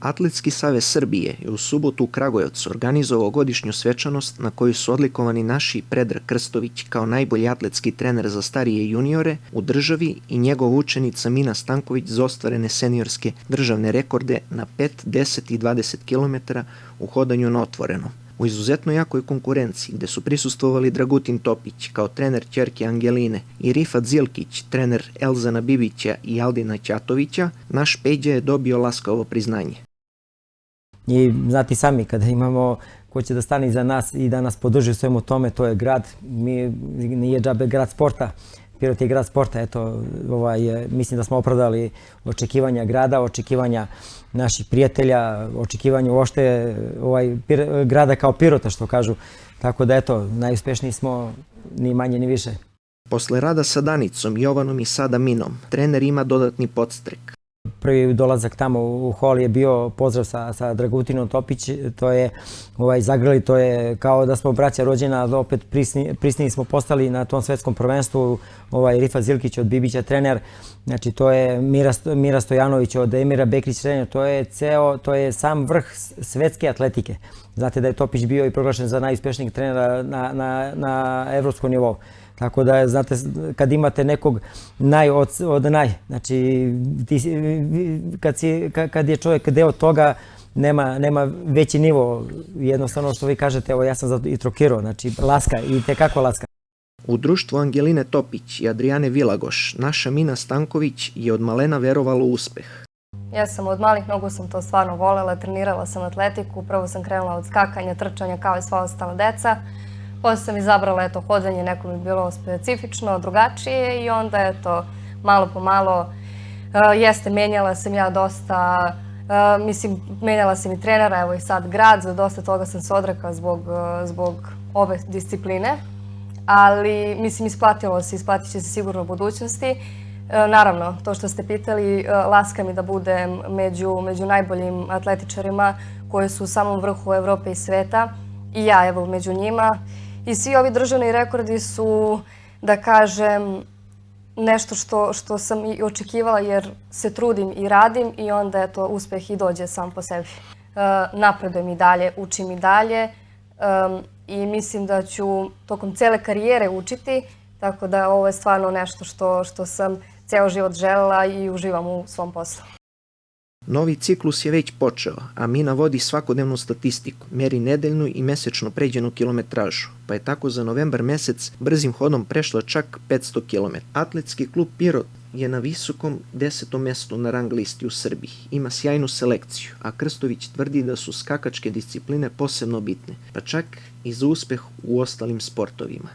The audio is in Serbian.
Atletski savez Srbije je u subotu u Kragujevcu organizovao godišnju svečanost na kojoj su odlikovani naši Predrag Krstović kao najbolji atletski trener za starije juniore u državi i njegova učenica Mina Stanković za ostvarene seniorske državne rekorde na 5, 10 i 20 km u hodanju na otvorenom. U izuzetno jakoj konkurenciji, gde su prisustvovali Dragutin Topić kao trener ćerke Angeline i Rifat Zilkić, trener Elzana Bibića i Aldina Ćatovića, naš Peđa je dobio laskavo priznanje. I znate sami, kada imamo ko će da stane iza nas i da nas podrži u svemu tome, to je grad. Nije džabe grad sporta, Pirot je grad sporta. Eto, mislim da smo opravdali očekivanja grada, očekivanja naših prijatelja, očekivanja uopšte grada kao Pirota, što kažu. Tako da, eto, najuspešniji smo, ni manje ni više. Posle rada sa Danicom, Jovanom i sada Minom, trener ima dodatni podstrek. Prvi dolazak tamo u hol je bio pozdrav sa Dragutinom Topić, to je zagrali, to je kao da smo braća rođena, ali opet prisniji smo postali na tom svetskom prvenstvu. Rifat Zilkić od Bibića trener, znači to je Mira Stojanović od Emira Bekrić trener, to je sam vrh svetske atletike. Znate da je Topić bio i proglašen za najuspešnijeg trenera na evropskom nivou. Tako da, znate, kad imate nekog od naj, znači kad je čovjek deo toga, nema veći nivo. Jednostavno što vi kažete, evo ja sam i trokirao, znači laska i tekako laska. U društvu Angeline Topić i Adrijane Vilagoš, naša Mina Stanković je od malena verovala u uspeh. Ja sam od malih nogu sam to stvarno volela, trenirala sam atletiku, prvo sam krenula od skakanja, trčanja kao i sva ostala deca. Posle sam izabrala hodanje, neko mi je bilo specifično, drugačije i onda malo po malo menjala sam ja dosta, mislim, menjala sam i trenera, evo i sad grad, za dosta toga sam se odrekla zbog ove discipline, ali mislim isplatit će se sigurno u budućnosti. Naravno, to što ste pitali, laska mi da budem među najboljim atletičarima koji su u samom vrhu Evrope i sveta i ja evo među njima. I svi ovi državni rekordi su, da kažem, nešto što sam i očekivala jer se trudim i radim i onda uspeh i dođe sam po sebi. Napredujem i dalje, učim i dalje i mislim da ću tokom cele karijere učiti, tako da ovo je stvarno nešto što sam ceo život želela i uživam u svom poslu. Novi ciklus je već počeo, a Mina vodi svakodnevnu statistiku, meri nedeljnu i mesečno pređenu kilometražu, pa je tako za novembar mesec brzim hodom prešla čak 500 km. Atletski klub Pirot je na visokom 10. mestu na rang listi u Srbiji. Ima sjajnu selekciju, a Krstović tvrdi da su skakačke discipline posebno bitne, pa čak i za uspeh u ostalim sportovima.